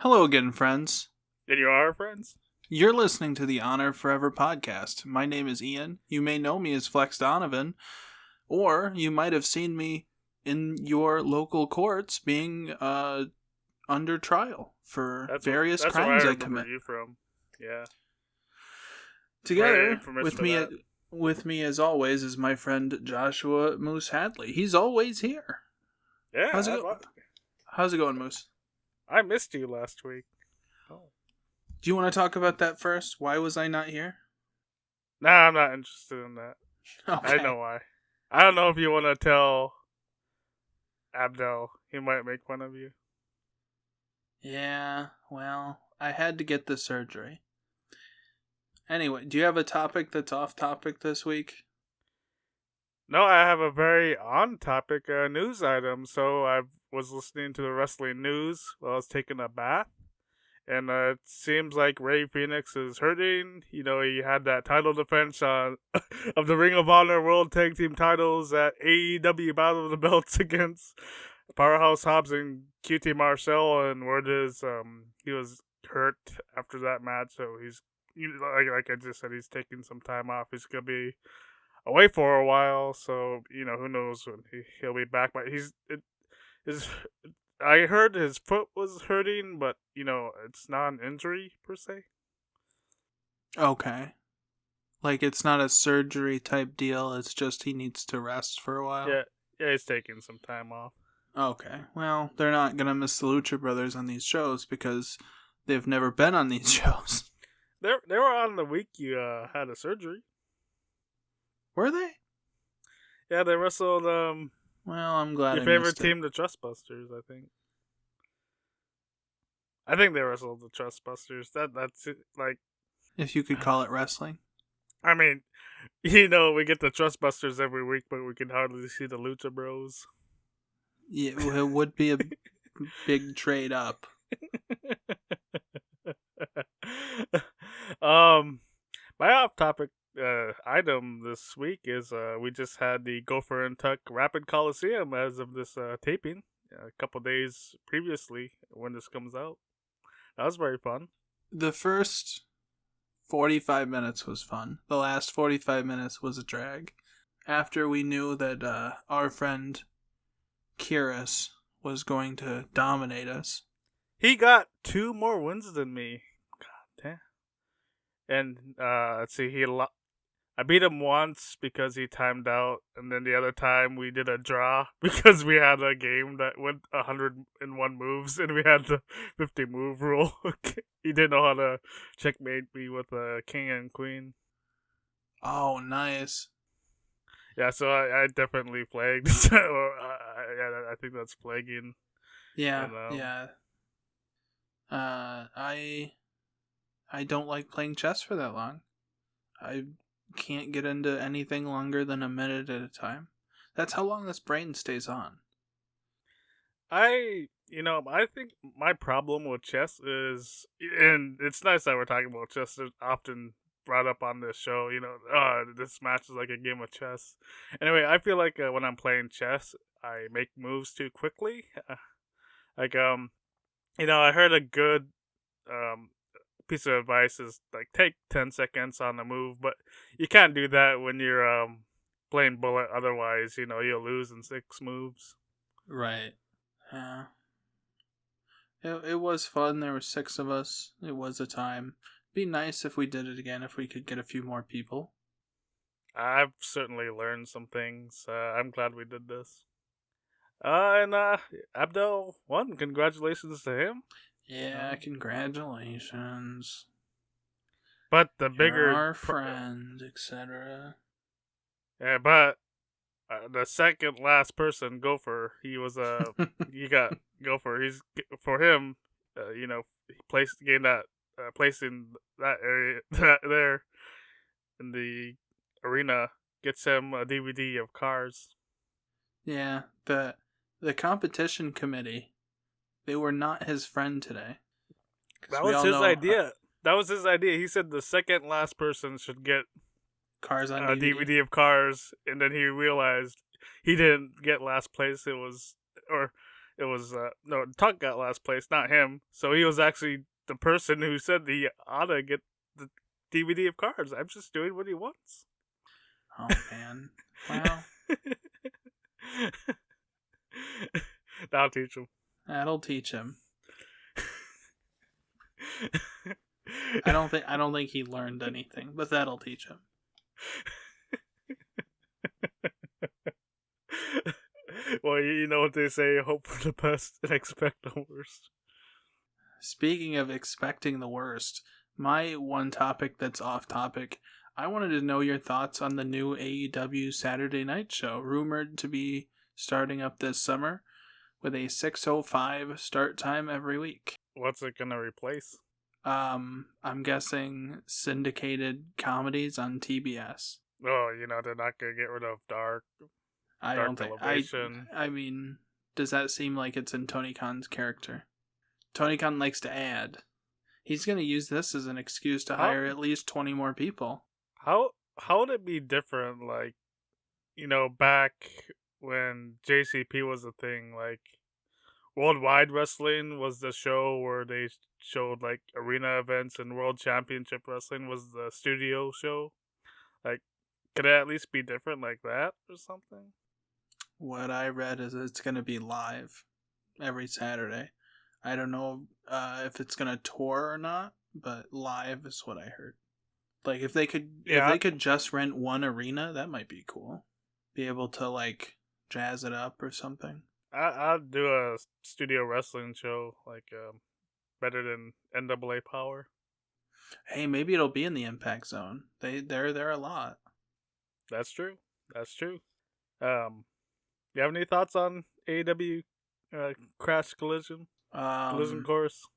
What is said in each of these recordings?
Hello again, friends. And you are friends? You're listening to the Honor Forever podcast. My name is Ian. You may know me as Flex Donovan, or you might have seen me in your local courts being under trial for various that's where I crimes I remember commit. you from. Yeah. Together Infamous with for me, that. with me as always is my friend Joshua Moose Hadley. He's always here. Yeah. How's it going, Moose? I missed you last week. Oh. Do you want to talk about that first? Why was I not here? Nah, I'm not interested in that. Okay. I know why. I don't know if you want to tell Abdel. He might make fun of you. Yeah, well, I had to get the surgery. Anyway, do you have a topic that's off topic this week? No, I have a very on-topic news item. So I was listening to the wrestling news while I was taking a bath. And it seems like Fenix is hurting. You know, he had that title defense of the Ring of Honor World Tag Team titles at AEW Battle of the Belts against Powerhouse Hobbs and QT Marshall. And word is he was hurt after that match. So he's, like I just said, he's taking some time off. He's going to be away for a while. So, who knows when he'll be back. But I heard his foot was hurting, but, it's not an injury, per se. Okay. Like, it's not a surgery type deal, it's just he needs to rest for a while? Yeah, he's taking some time off. Okay. Well, they're not gonna miss the Lucha Brothers on these shows because they've never been on these shows. They were on the week you had a surgery. Were they? Yeah, they wrestled, Well, I'm glad your I favorite missed team, the Trustbusters, I think. I think they wrestled the Trustbusters. That's it. Like, if you could call it wrestling. I mean, we get the Trustbusters every week, but we can hardly see the Lucha Bros. Yeah, it would be a big trade up. My off-topic item this week is we just had the Gopher and Tuck Rapid Coliseum as of this taping a couple days previously when this comes out. That was very fun. The first 45 minutes was fun. The last 45 minutes was a drag. After we knew that our friend Kyrus was going to dominate us. He got 2 more wins than me. God damn. And let's see, I beat him once because he timed out, and then the other time we did a draw because we had a game that went 101 moves, and we had the 50 move rule. He didn't know how to checkmate me with a king and queen. Oh, nice. Yeah, so I definitely flagged. I think that's flagging. Yeah, yeah. I don't like playing chess for that long. I can't get into anything longer than a minute at a time. That's how long this brain stays on. I think my problem with chess is, and it's nice that we're talking about chess. It's often brought up on this show, this match is like a game of chess. Anyway, I feel like when I'm playing chess, I make moves too quickly. I heard a good piece of advice is like take 10 seconds on the move, but you can't do that when you're playing bullet. Otherwise, you'll lose in 6 moves. Right. Yeah. It was fun. There were 6 of us. It was a time. Be nice if we did it again, if we could get a few more people. I've certainly learned some things. I'm glad we did this. And Abdel won. Congratulations to him. Yeah, congratulations. But the bigger... You're our friend, etc. Yeah, but the second last person, Gopher, he was he got Gopher. He's for him, he gained that place in that area there in the arena gets him a DVD of Cars. Yeah, the competition committee, they were not his friend today. That was his idea. That was his idea. He said the second last person should get Cars on a DVD of Cars, and then he realized he didn't get last place. It was, or It was no, Tuck got last place, not him. So he was actually the person who said he ought to get the DVD of cards. I'm just doing what he wants. Oh man. Well, that'll teach him. that'll teach him. I don't think he learned anything, but that'll teach him. Well, you know what they say, hope for the best and expect the worst. Speaking of expecting the worst, my one topic that's off topic, I wanted to know your thoughts on the new AEW Saturday Night Show, rumored to be starting up this summer with a 6:05 start time every week. What's it gonna replace? I'm guessing syndicated comedies on TBS. Oh, they're not gonna get rid of Dark Elevation. I mean, does that seem like it's in Tony Khan's character? Tony Khan likes to add. He's going to use this as an excuse to hire at least 20 more people. How would it be different, like, back when JCP was a thing, like, Worldwide Wrestling was the show where they showed, like, arena events, and World Championship Wrestling was the studio show? Like, could it at least be different like that or something? What I read is it's going to be live every Saturday. I don't know if it's going to tour or not, but live is what I heard. Like, if they could just rent one arena, that might be cool. Be able to, like, jazz it up or something. I'd do a studio wrestling show, like, better than NAA Power. Hey, maybe it'll be in the Impact Zone. They're there a lot. That's true. You have any thoughts on AEW Crash Collision? Collision Course?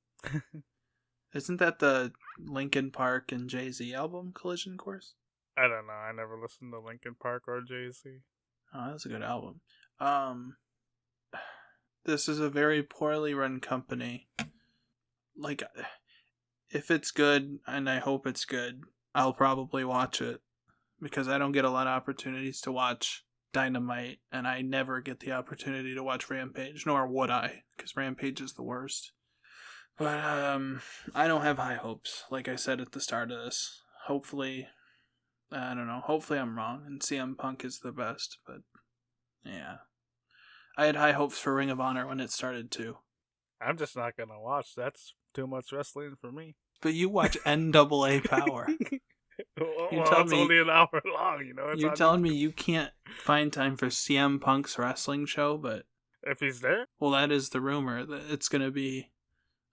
Isn't that the Linkin Park and Jay-Z album, Collision Course? I don't know. I never listened to Linkin Park or Jay-Z. Oh, that's a good album. This is a very poorly run company. Like, if it's good, and I hope it's good, I'll probably watch it. Because I don't get a lot of opportunities to watch Dynamite, and I never get the opportunity to watch Rampage, nor would I, because Rampage is the worst. But I don't have high hopes, like I said at the start of this. Hopefully, I don't know, hopefully I'm wrong, and CM Punk is the best, but yeah. I had high hopes for Ring of Honor when it started too. I'm just not gonna watch. That's too much wrestling for me. But you watch NAA Power. It's only an hour long, You're telling me you can't find time for CM Punk's wrestling show, but... If he's there? Well, that is the rumor, that it's going to be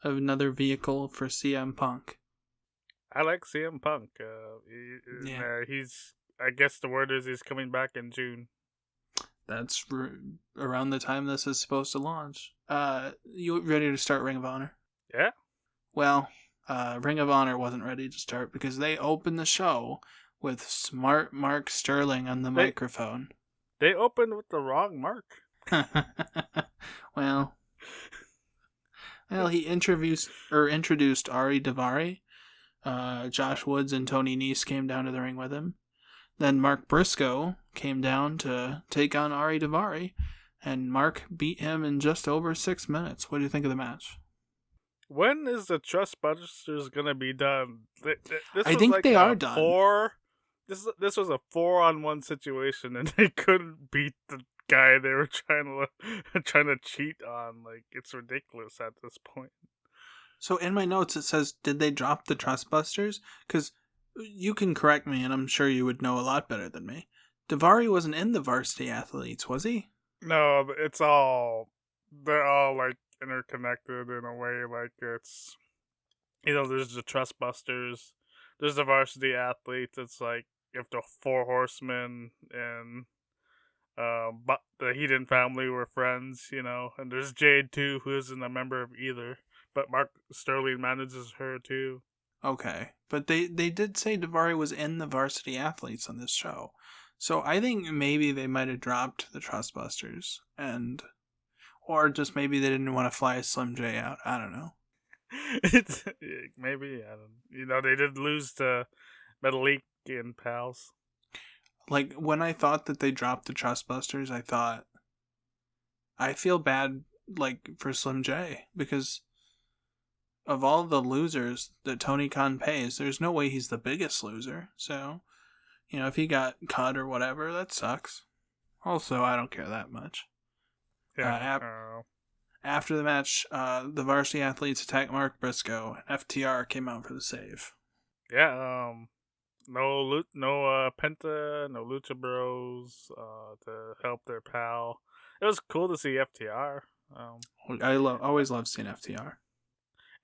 another vehicle for CM Punk. I like CM Punk. He's... I guess the word is he's coming back in June. That's around the time this is supposed to launch. You ready to start Ring of Honor? Yeah. Well... Ring of Honor wasn't ready to start because they opened the show with smart Mark Sterling on the microphone. They opened with the wrong Mark. Well, he introduced Ari Daivari. Josh Woods and Tony Nese came down to the ring with him. Then Mark Briscoe came down to take on Ari Daivari, and Mark beat him in just over 6 minutes. What do you think of the match? When is the Trustbusters gonna be done? I think they are done. This was a 4-on-1 situation, and they couldn't beat the guy they were trying to cheat on. Like, it's ridiculous at this point. So in my notes it says, did they drop the Trustbusters? Because you can correct me, and I'm sure you would know a lot better than me. Daivari wasn't in the Varsity Athletes, was he? No, they're all like interconnected in a way. Like, it's, there's the Trustbusters, there's the Varsity Athletes. It's like if the Four Horsemen and but the Heathen family were friends, and there's Jade too, who isn't a member of either, but Mark Sterling manages her too. Okay, but they did say Daivari was in the Varsity Athletes on this show, so I think maybe they might have dropped the Trustbusters, or just maybe they didn't want to fly Slim J out. I don't know. Maybe, I don't. They did lose to Metalik and Pals. Like, when I thought that they dropped the Trustbusters, I thought, I feel bad like for Slim J, because of all the losers that Tony Khan pays, there's no way he's the biggest loser. So, if he got cut or whatever, that sucks. Also, I don't care that much. Yeah. After the match, the varsity athletes attacked Mark Briscoe, and FTR came out for the save. Yeah. No Penta, no Lucha Bros to help their pal. It was cool to see FTR. I always love seeing FTR.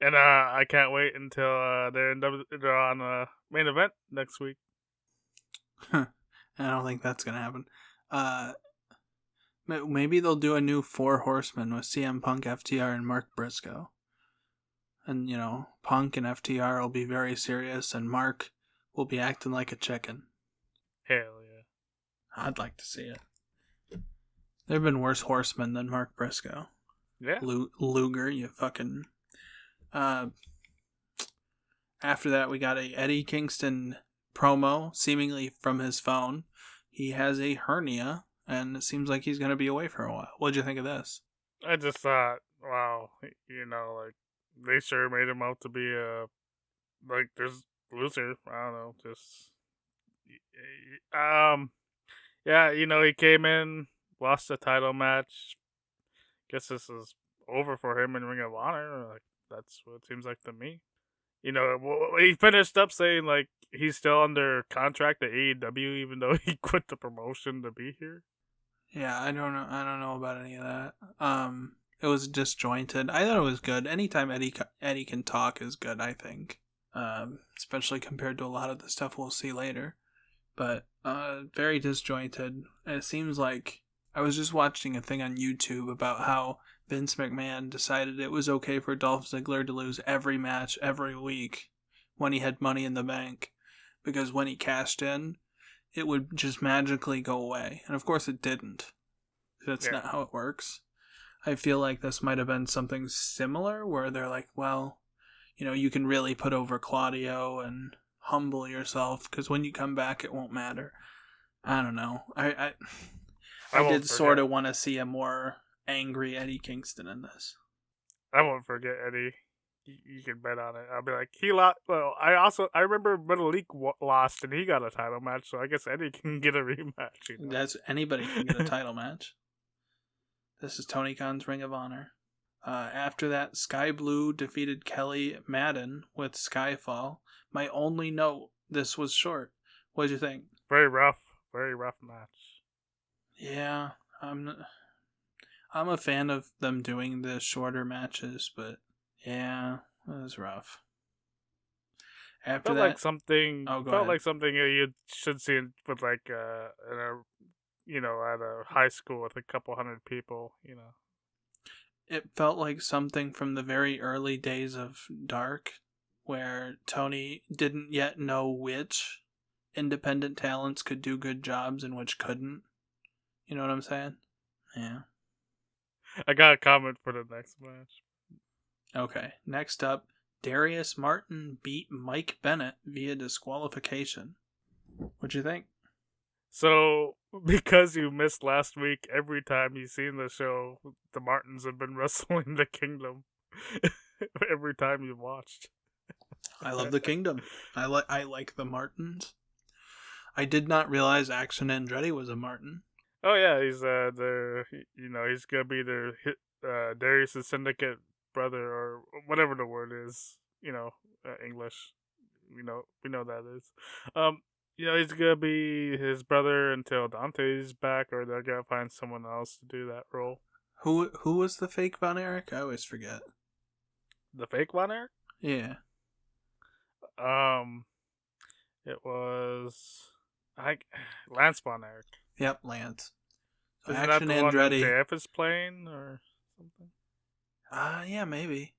And I can't wait until they're on the main event next week. I don't think that's gonna happen. Maybe they'll do a new 4 Horsemen with CM Punk, FTR, and Mark Briscoe. And Punk and FTR will be very serious, and Mark will be acting like a chicken. Hell yeah! I'd like to see it. There have been worse horsemen than Mark Briscoe. Yeah. Luger, you fucking. After that, we got a Eddie Kingston promo, seemingly from his phone. He has a hernia, and it seems like he's going to be away for a while. What'd you think of this? I just thought, wow, they sure made him out to be this loser. I don't know, just yeah, he came in, lost the title match. Guess this is over for him in Ring of Honor. Like, that's what it seems like to me. He finished up saying like he's still under contract at AEW, even though he quit the promotion to be here. Yeah, I don't know about any of that. It was disjointed. I thought it was good. Anytime Eddie can talk is good, I think. Especially compared to a lot of the stuff we'll see later. But very disjointed. And it seems like I was just watching a thing on YouTube about how Vince McMahon decided it was okay for Dolph Ziggler to lose every match every week when he had Money in the Bank, because when he cashed in, it would just magically go away. And of course it didn't. That's not how it works. I feel like this might have been something similar where they're like, well, you can really put over Claudio and humble yourself, because when you come back it won't matter. I don't know. I did sort of want to see a more angry Eddie Kingston in this. I won't forget Eddie. You can bet on it. I'll be like, he lost. Well, I remember Malik lost and he got a title match, so I guess Eddie can get a rematch. That's anybody can get a title match. This is Tony Khan's Ring of Honor. After that, Sky Blue defeated Kelly Madden with Skyfall. My only note: this was short. What'd you think? Very rough match. Yeah, I'm a fan of them doing the shorter matches, but yeah, it was rough. After felt that, like something. Felt like something you should see with like at a high school with a couple hundred people. It felt like something from the very early days of Dark, where Tony didn't yet know which independent talents could do good jobs and which couldn't. You know what I'm saying? Yeah. I got a comment for the next match. Okay, next up, Darius Martin beat Mike Bennett via disqualification. What'd you think? So, because you missed last week, every time you've seen the show, the Martins have been wrestling the Kingdom. Every time you watched. I love the Kingdom. I like the Martins. I did not realize Action Andretti was a Martin. Oh yeah, he's he's gonna be their Darius' syndicate brother, or whatever the word is. English. We know that is. He's gonna be his brother until Dante's back, or they're gonna find someone else to do that role. Who was the fake Von Erich? I always forget. The fake Von Erich? Yeah. It was Lance Von Erich. Yep, Lance. So isn't that the one that JF is playing or something? Yeah, maybe.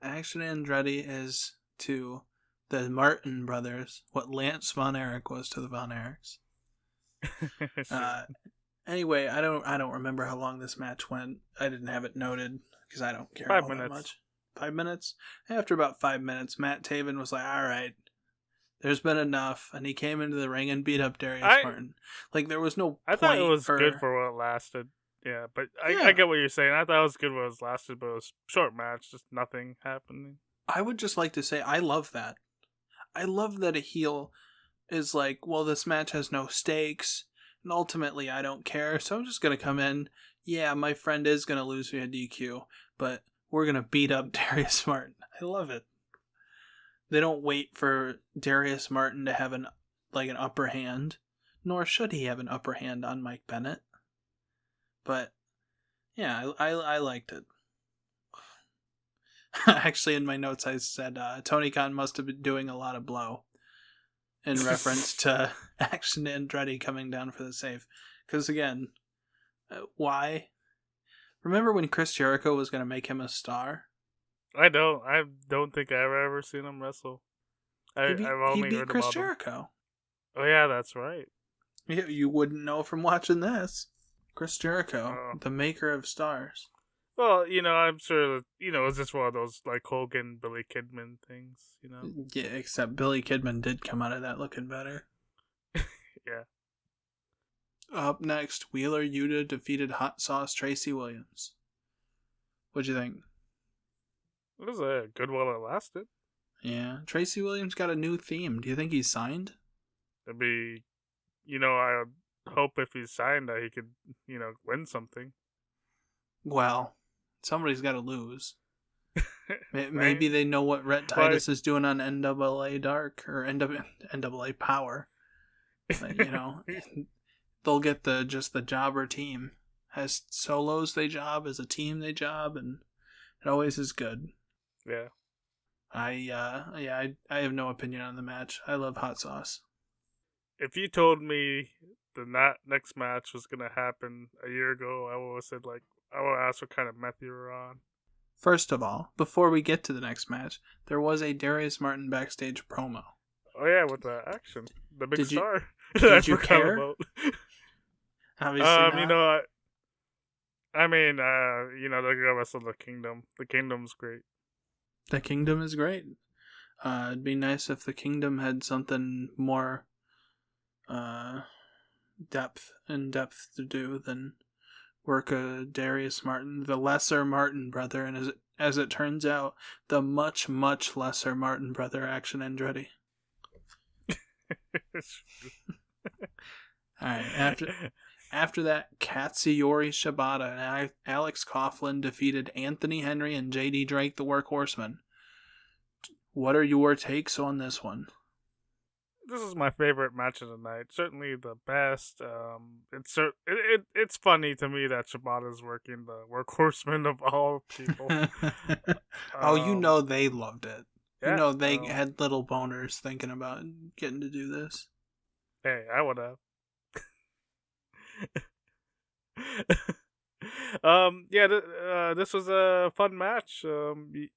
Action Andretti is to the Martin brothers what Lance Von Erich was to the Von Erichs. Anyway, I don't remember how long this match went. I didn't have it noted because I don't care all that much. 5 minutes? After about 5 minutes, Matt Taven was like, all right, there's been enough. And he came into the ring and beat up Darius Martin. Like, there was no I thought it was good for what it lasted. Yeah, but Yeah. I get what you're saying. I thought it was good when it was lasted, but it was short match, just nothing happening. I would just like to say I love that. I love that a heel is like, well, this match has no stakes, and ultimately I don't care, so I'm just gonna come in. Yeah, my friend is gonna lose via DQ, but we're gonna beat up Darius Martin. I love it. They don't wait for Darius Martin to have an upper hand, nor should he have an upper hand on Mike Bennett. But yeah, I liked it. Actually, in my notes, I said Tony Khan must have been doing a lot of blow in reference to Action Andretti coming down for the save. Because again, why? Remember when Chris Jericho was going to make him a star? I don't think I've ever seen him wrestle. I've He only beat heard Chris about him. Jericho. Oh yeah, that's right. You wouldn't know from watching this. Chris Jericho, the maker of stars. Well, I'm sure that, it's just one of those like Hogan, Billy Kidman things, Yeah, except Billy Kidman did come out of that looking better. Yeah. Up next, Wheeler Yuta defeated Hot Sauce Tracy Williams. What'd you think? It was a good while it lasted. Yeah, Tracy Williams got a new theme. Do you think he's signed? It'd be, I hope if he's signed that he could, win something. Well, somebody's got to lose. Maybe they know what Rhett Titus is doing on NAA Dark or NAA Power. But, they'll get the jobber team. As solos they job, as a team they job, and it always is good. Yeah. I have no opinion on the match. I love Hot Sauce. If you told me the next match was gonna happen a year ago, I would have said I would ask what kind of meth you were on. First of all, before we get to the next match, there was a Darius Martin backstage promo. Oh yeah, with the action, the big star. Did you care? About. Obviously not. I mean, they're gonna wrestle the Kingdom. The Kingdom's great. The Kingdom is great. It'd be nice if the Kingdom had something more depth to do than work a Darius Martin, the lesser Martin brother, and as it turns out, the much, much lesser Martin brother, Action Andretti. Alright, after that, Katsuyori Shibata and Alex Coughlin defeated Anthony Henry and JD Drake, the Workhorsemen. What are your takes on this one? This is my favorite match of the night. Certainly the best. It's funny to me that Shibata's working the Workhorsemen of all people. They loved it. Yeah, they had little boners thinking about getting to do this. Hey, I would have. This was a fun match. They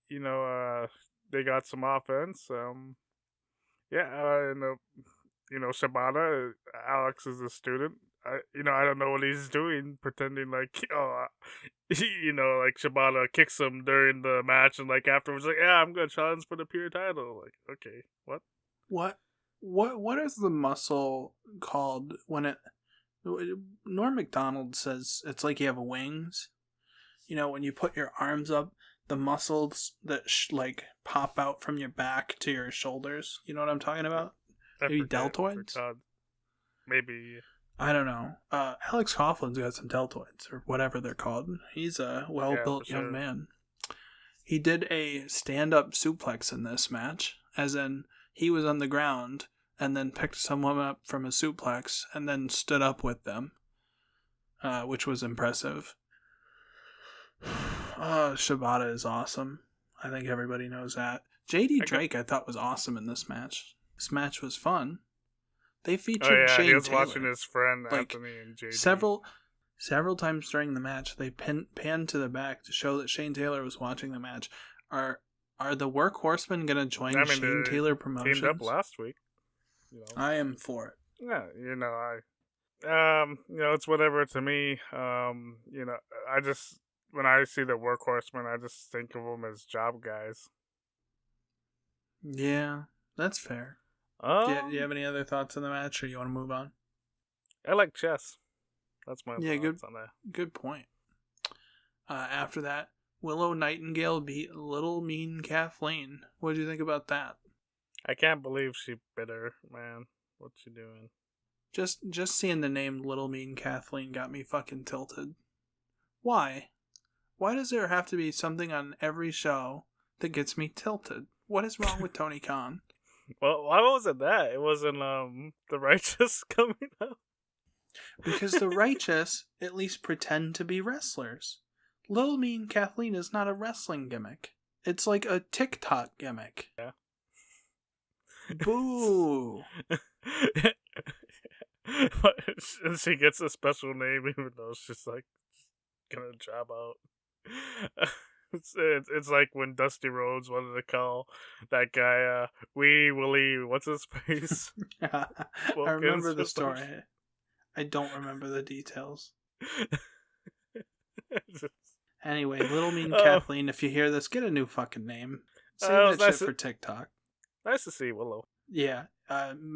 got some offense. Shibata, Alex is a student. I don't know what he's doing, pretending like, Shibata kicks him during the match, and afterwards, yeah, I'm gonna challenge for the pure title. Okay, what? What is the muscle called when it? Norm Macdonald says it's like you have wings. When you put your arms up, the muscles that pop out from your back to your shoulders. You know what I'm talking about? Maybe deltoids? Maybe. I don't know. Alex Coughlin's got some deltoids, or whatever they're called. He's a well-built young man. He did a stand-up suplex in this match, as in he was on the ground and then picked someone up from a suplex and then stood up with them, which was impressive. Shibata is awesome. I think everybody knows that. JD Drake I thought was awesome in this match. This match was fun. They featured Shane he was Taylor. watching his friend Anthony and JD. Several times during the match, they panned to the back to show that Shane Taylor was watching the match. Are the Workhorsemen going to join Shane Taylor Promotions? Teamed up last week. I am for it. Yeah, it's whatever to me. I just, when I see the Workhorsemen, I just think of them as job guys. Yeah, that's fair. Do you have any other thoughts on the match, or you want to move on? I like chess. That's my Yeah, thoughts on that. good point. After that, Willow Nightingale beat Little Mean Kathleen. What do you think about that? I can't believe she bit her, man. What's she doing? Just seeing the name Little Mean Kathleen got me fucking tilted. Why? Why does there have to be something on every show that gets me tilted? What is wrong with Tony Khan? Well, why wasn't that? It wasn't the Righteous coming up. Because the Righteous at least pretend to be wrestlers. Little Mean Kathleen is not a wrestling gimmick. It's like a TikTok gimmick. Yeah. Boo. And she gets a special name even though she's like gonna drop out. It's like when Dusty Rhodes wanted to call that guy Wee Willie, what's his face? I remember the story. I don't remember the details. Anyway, Little Mean Kathleen, if you hear this, get a new fucking name. Save that shit for TikTok. Nice to see Willow. Yeah.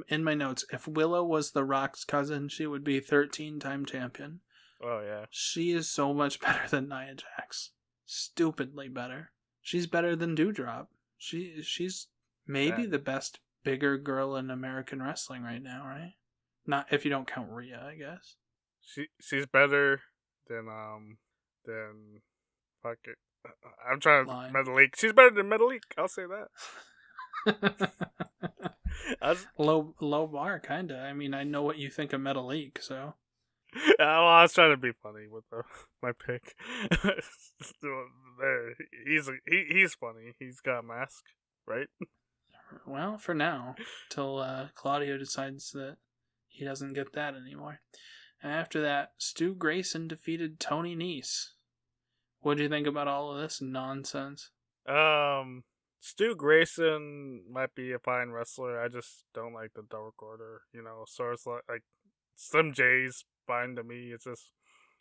In my notes, if Willow was The Rock's cousin, she would be 13-time champion. Oh, yeah. She is so much better than Nia Jax. Stupidly better. She's better than Doudrop. She's maybe the best bigger girl in American wrestling right now, right? Not if you don't count Rhea, I guess. She's better than fuck it. I'm trying to Metalik. She's better than Metalik. I'll say that. Low bar, kinda. I mean, I know what you think of Metalik, so. Well, I was trying to be funny with my pick. There, he's funny. He's got a mask, right? Well, for now, till Claudio decides that he doesn't get that anymore. And after that, Stu Grayson defeated Tony Nese. What do you think about all of this nonsense? Stu Grayson might be a fine wrestler. I just don't like the Dark Order. So it's like Slim J's fine to me. It's just,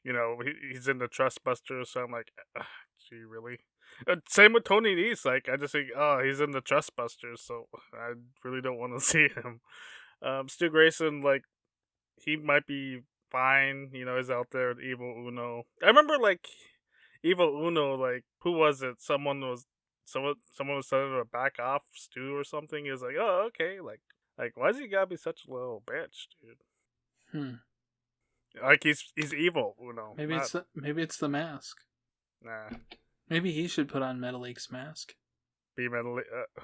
he's in the Trustbusters, so I'm like, gee, really? Same with Tony Nese. Like, I just think, he's in the Trustbusters, so I really don't want to see him. Stu Grayson, like, he might be fine. He's out there with Evil Uno. I remember, like, Evil Uno, like, who was it? Someone was telling him to back off Stu or something. He was like, oh, okay. Like, why does he gotta be such a little bitch, dude? Like, he's evil, Uno. Maybe it's the mask. Nah. Maybe he should put on Metalik's mask. Be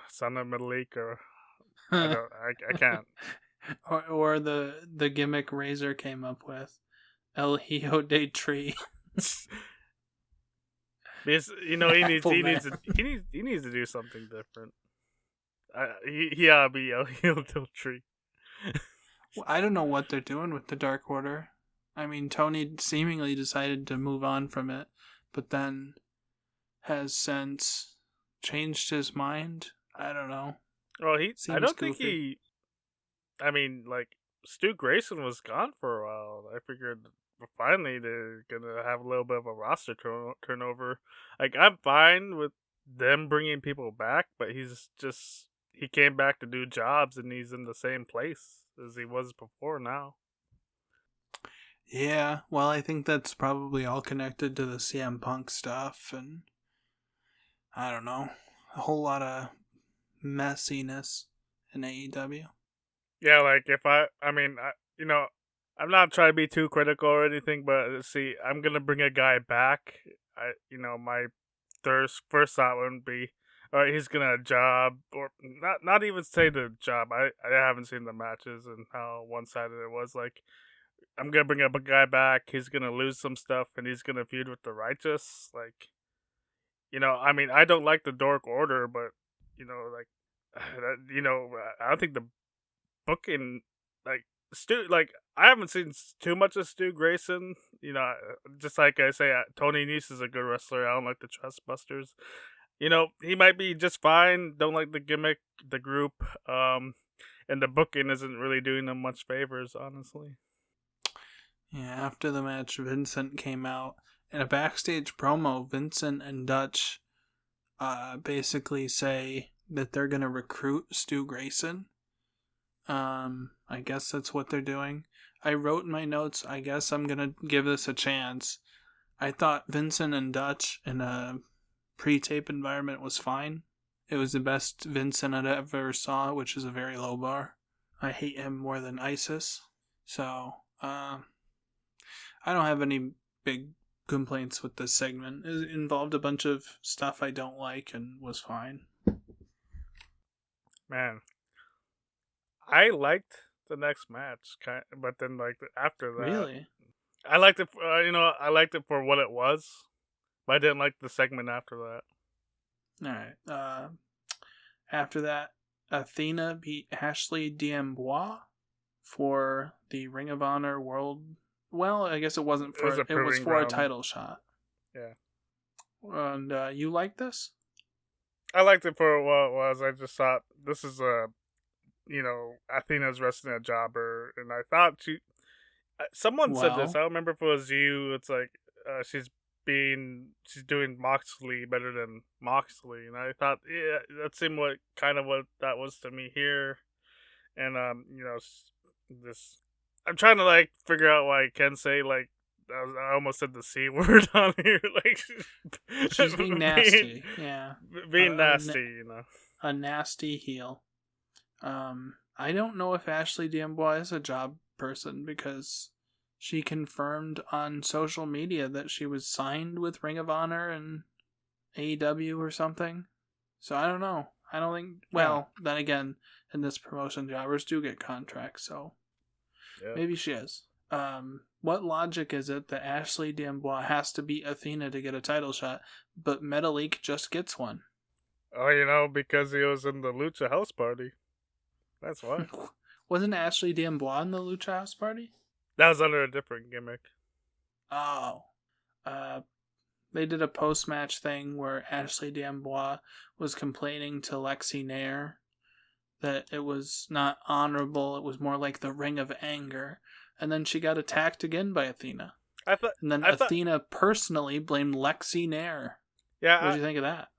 son of Metalik, or I can't. Or the gimmick Razor came up with, El Hijo de Tree. Because he needs to do something different. He ought to be El Hijo de Tree. Well, I don't know what they're doing with the Dark Order. I mean, Tony seemingly decided to move on from it, but then has since changed his mind. I don't know. Well, I don't think he. I mean, like, Stu Grayson was gone for a while. I figured finally they're gonna have a little bit of a roster turnover. Like, I'm fine with them bringing people back, but he came back to do jobs, and he's in the same place as he was before now. Yeah, well, I think that's probably all connected to the CM Punk stuff, and I don't know, a whole lot of messiness in AEW. Yeah, like, I'm not trying to be too critical or anything, but see, I'm gonna bring a guy back. My first thought wouldn't be, all right, he's gonna job, or not even say the job. I haven't seen the matches and how one-sided it was. Like, I'm gonna bring up a guy back. He's gonna lose some stuff, and he's gonna feud with the Righteous. Like, I don't like the Dark Order, but I don't think the booking, like, Stu, like, I haven't seen too much of Stu Grayson. Just like I say, Tony Nese is a good wrestler. I don't like the Trustbusters. He might be just fine. Don't like the gimmick, the group, and the booking isn't really doing them much favors, honestly. Yeah, after the match, Vincent came out. In a backstage promo, Vincent and Dutch basically say that they're going to recruit Stu Grayson. I guess that's what they're doing. I wrote in my notes, I guess I'm gonna give this a chance. I thought Vincent and Dutch in a pre-tape environment was fine. It was the best Vincent I ever saw, which is a very low bar. I hate him more than ISIS. So, I don't have any big complaints with this segment. It involved a bunch of stuff I don't like and was fine. Man, I liked the next match, but then like after that, Really? I liked it. I liked it for what it was, but I didn't like the segment after that. Alright. After that, Athena beat Ashley D'Amboise for the Ring of Honor World. Well, I guess it wasn't for it was for a title shot. Yeah. And you like this? I liked it for what it was. I just thought this is Athena's wrestling a jobber, and I thought someone said this. I don't remember if it was you. It's like she's doing Moxley better than Moxley, and I thought, yeah, that seemed what that was to me here, and this. I'm trying to like figure out why I can say like I almost said the C word on here, like she's being nasty, being nasty, a nasty heel. I don't know if Ashley D'Amboise is a job person because she confirmed on social media that she was signed with Ring of Honor and AEW or something. So I don't know. I don't think. Well, then again, in this promotion, jobbers do get contracts, so maybe she is. What logic is it that Ashley D'Amboise has to beat Athena to get a title shot, but Metalik just gets one? Oh, because he was in the Lucha House Party. That's why. Wasn't Ashley D'Amboise in the Lucha House Party? That was under a different gimmick. Oh. They did a post-match thing where Ashley D'Amboise was complaining to Lexi Nair that it was not honorable, it was more like the Ring of Anger. And then she got attacked again by Athena. Athena personally blamed Lexi Nair. Yeah. What do you think of that?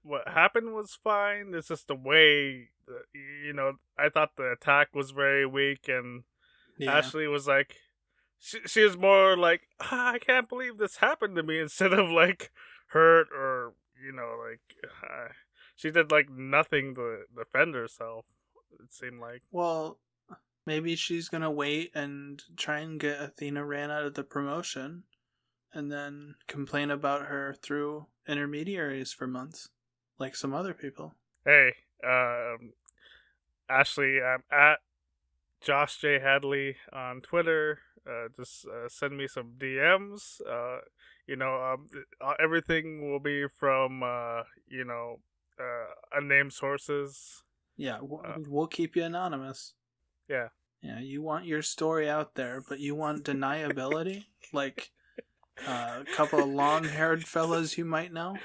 What happened was fine. It's just the way, I thought the attack was very weak, and Ashley was like, she was more like, I can't believe this happened to me, instead of like hurt or, she did like nothing to defend herself, it seemed like. Well, maybe she's gonna wait and try and get Athena ran out of the promotion and then complain about her through intermediaries for months, like some other people. Hey, Ashley, I'm at Josh J. Hadley on Twitter. Just send me some DMs. Everything will be from, unnamed sources. Yeah, we'll keep you anonymous. Yeah. Yeah, you want your story out there, but you want deniability? Like a couple of long-haired fellas you might know?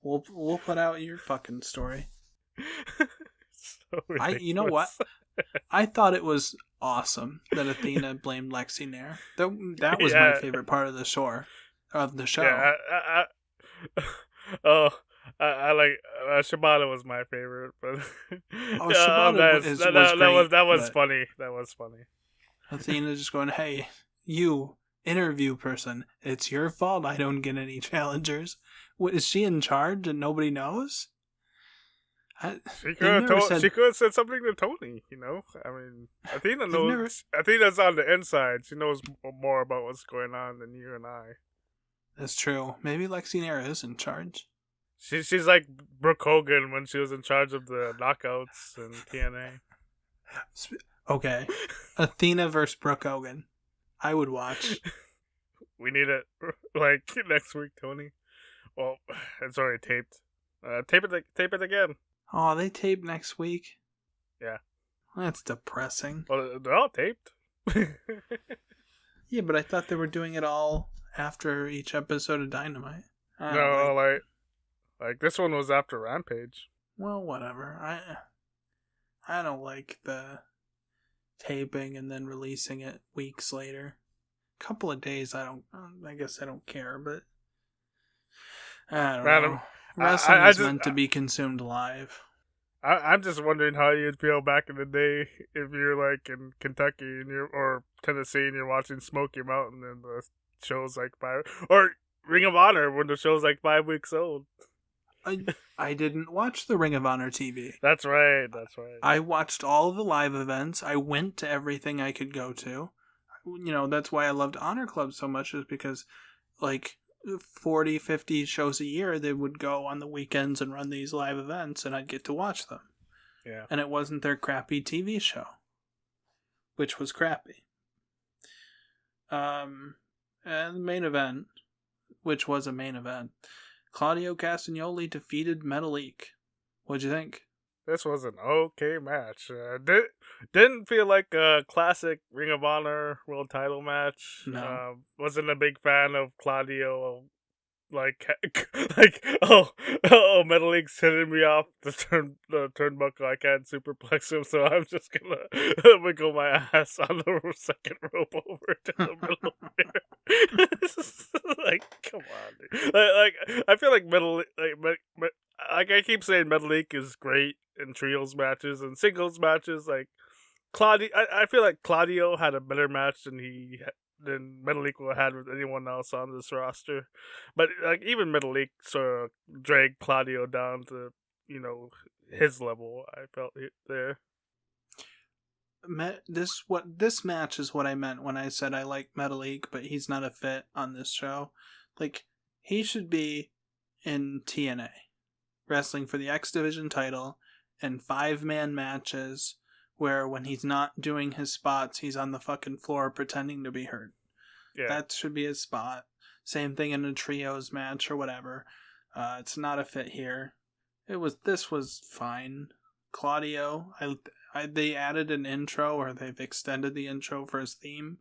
We'll put out your fucking story. You know what? I thought it was awesome that Athena blamed Lexi Nair. That was my favorite part of the show. Yeah, I like Shibata was my favorite, but Shibata that was funny. That was funny. Athena just going, "Hey, you interview person, it's your fault I don't get any challengers. What, is she in charge and nobody knows?" She could have said something to Tony, I mean, Athena knows. Athena's on the inside. She knows more about what's going on than you and I. That's true. Maybe Lexi Nair is in charge. She's like Brooke Hogan when she was in charge of the knockouts in TNA. Okay. Athena versus Brooke Hogan. I would watch. We need it like next week, Tony. Well, it's already taped. Tape it again. Oh, they tape next week? Yeah. That's depressing. Well, they're all taped. Yeah, but I thought they were doing it all after each episode of Dynamite. No, like this one was after Rampage. Well, whatever. I don't like the taping and then releasing it weeks later. A couple of days, I guess I don't care, but I don't know. Wrestling is meant to be consumed live. I'm just wondering how you'd feel back in the day if you're like in Kentucky and or Tennessee and you're watching Smoky Mountain and the show's like or Ring of Honor when the show's like 5 weeks old. I didn't watch the Ring of Honor TV. That's right. That's right. I watched all the live events. I went to everything I could go to. That's why I loved Honor Club so much, is because like 40, 50 shows a year, they would go on the weekends and run these live events, and I'd get to watch them. Yeah. And it wasn't their crappy TV show, which was crappy. And the main event, which was a main event, Claudio Castagnoli defeated Metalik. What'd you think? This was an okay match. Didn't feel like a classic Ring of Honor world title match. No. Wasn't a big fan of Claudio. Like, Metalik's hitting me off the turnbuckle. I can't superplex him, so I'm just gonna wiggle my ass on the second rope over to the middle here. Like, come on, dude. Like, I feel like like I keep saying Metalik is great in trios matches and singles matches. Like Claudio, I feel like Claudio had a better match than Metalik will have had with anyone else on this roster. But like even Metalik sort of dragged Claudio down to his level. I felt there. This match is what I meant when I said I like Metalik, but he's not a fit on this show. Like, he should be in TNA, wrestling for the X Division title in 5-man matches, where when he's not doing his spots, he's on the fucking floor pretending to be hurt. Yeah. That should be his spot. Same thing in a trios match or whatever. It's not a fit here. This was fine. Claudio, they added an intro, or they've extended the intro for his theme,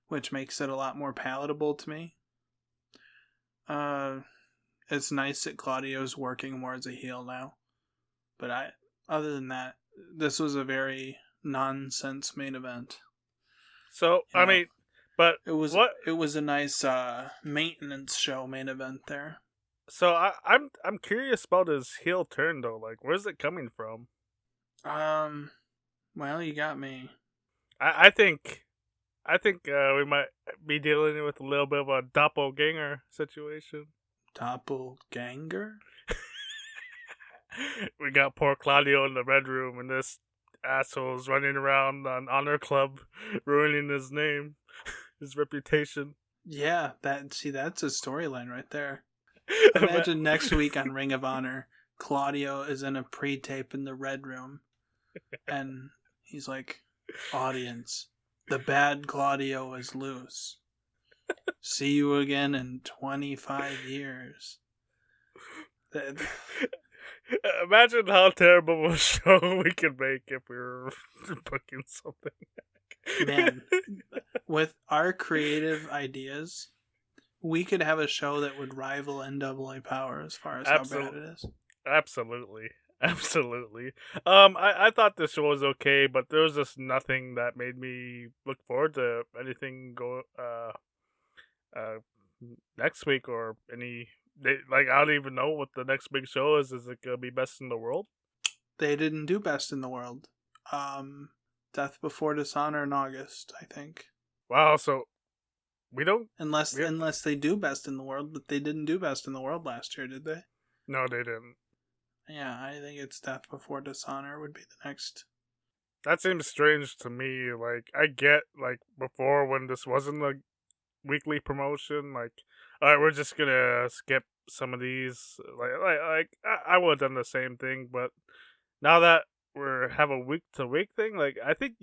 which makes it a lot more palatable to me. It's nice that Claudio's working more as a heel now. But other than that, this was a very nonsense main event. So, I mean, but it was a nice maintenance show main event there. So I'm curious about his heel turn though. Like, where's it coming from? Well, you got me. I think we might be dealing with a little bit of a doppelganger situation. Doppelganger? We got poor Claudio in the Red Room, and this asshole's running around on Honor Club, ruining his name, his reputation. Yeah, that's a storyline right there. Imagine next week on Ring of Honor, Claudio is in a pre-tape in the Red Room, and he's like, "Audience, the bad Claudio is loose. See you again in 25 years." Imagine how terrible of a show we could make if we were booking something. Man, with our creative ideas, we could have a show that would rival NAA Power as far as how bad it is. Absolutely. I thought the show was okay, but there was just nothing that made me look forward to anything next week or any. I don't even know what the next big show is. Is it gonna be Best in the World? They didn't do Best in the World. Death Before Dishonor in August, I think. Wow, so we don't unless they do Best in the World, but they didn't do Best in the World last year, did they? No, they didn't. Yeah, I think it's Death Before Dishonor would be the next. That seems strange to me. Like, I get, like, before when this wasn't a weekly promotion, like, alright, we're just gonna skip some of these. Like I would have done the same thing, but now that we have a week-to-week thing, like, I think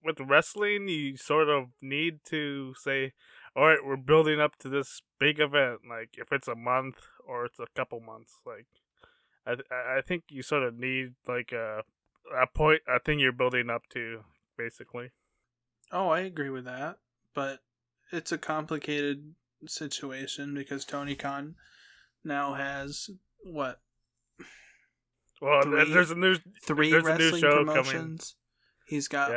with wrestling, you sort of need to say, alright, we're building up to this big event. Like, if it's a month or it's a couple months, like, I think you sort of need, like, a thing you're building up to, basically. Oh, I agree with that, but it's a complicated situation because Tony Khan now has what? Well, there's a new wrestling show promotions. Coming. He's got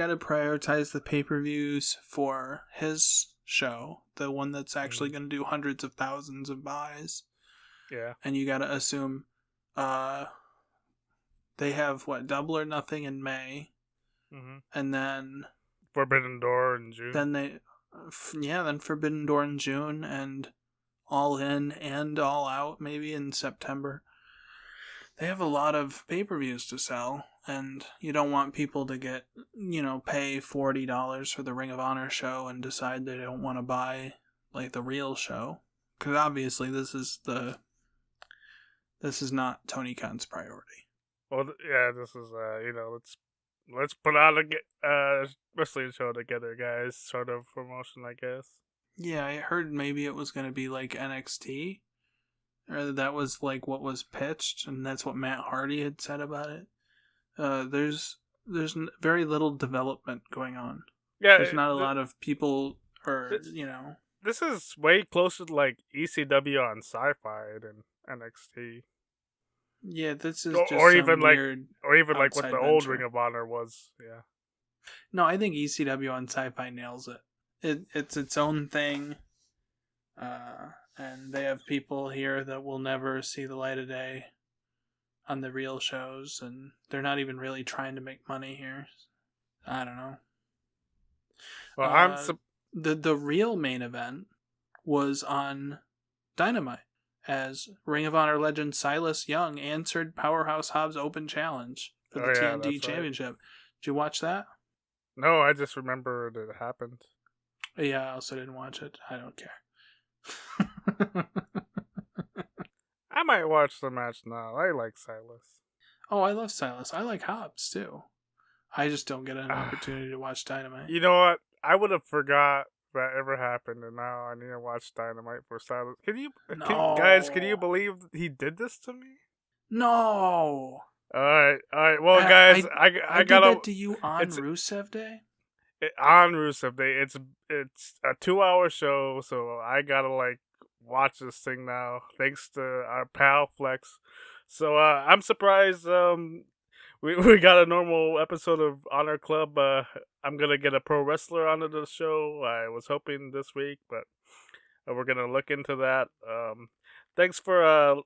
to prioritize the pay-per-views for his show, the one that's actually going to do hundreds of thousands of buys. Yeah. And you got to assume they have Double or Nothing in May, and then Forbidden Door in June. Then Forbidden Door in June, and All In and All Out maybe in September. They have a lot of pay-per-views to sell, and you don't want people to get, pay $40 for the Ring of Honor show and decide they don't want to buy like the real show, because obviously this is not Tony Khan's priority. Well, yeah, this is let's put on a wrestling show together, guys. Sort of promotion, I guess. Yeah, I heard maybe it was going to be like NXT, or that was like what was pitched, and that's what Matt Hardy had said about it. There's very little development going on. Yeah, there's not a lot of people, This is way closer to like ECW on Sci-Fi than NXT. Yeah, this is just weird like what the old Ring of Honor was. Yeah. No, I think ECW on Sci-Fi nails it. It's its own thing, and they have people here that will never see the light of day on the real shows, and they're not even really trying to make money here. I don't know. Well, the real main event was on Dynamite, as Ring of Honor legend Silas Young answered Powerhouse Hobbs' open challenge for the TNT Championship. Right. Did you watch that? No, I just remember that it happened. Yeah, I also didn't watch it. I don't care. I might watch the match now. I like Silas. Oh, I love Silas. I like Hobbs, too. I just don't get an opportunity to watch Dynamite. You know what? I would have forgot that ever happened, and now I need to watch Dynamite for Silas. Can you believe he did this to me? No. All right. Well, guys, I got did that to you on Rusev Day. On Rusev Day, it's a 2-hour show, so I gotta watch this thing now. Thanks to our pal Flex. So I'm surprised. We got a normal episode of Honor Club. I'm gonna get a pro wrestler onto the show. I was hoping this week, but we're gonna look into that. Thanks for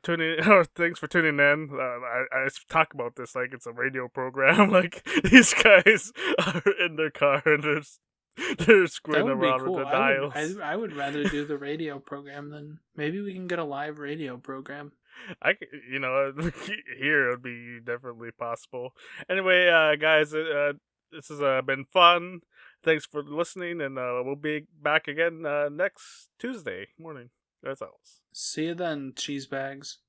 tuning. Thanks for tuning in. I talk about this like it's a radio program. Like these guys are in their car and they're screwing around with the dials. I would rather do the radio program than maybe we can get a live radio program. Here it would be definitely possible. Anyway, guys, this has been fun. Thanks for listening, and we'll be back again next Tuesday morning. That's all. See you then, cheese bags.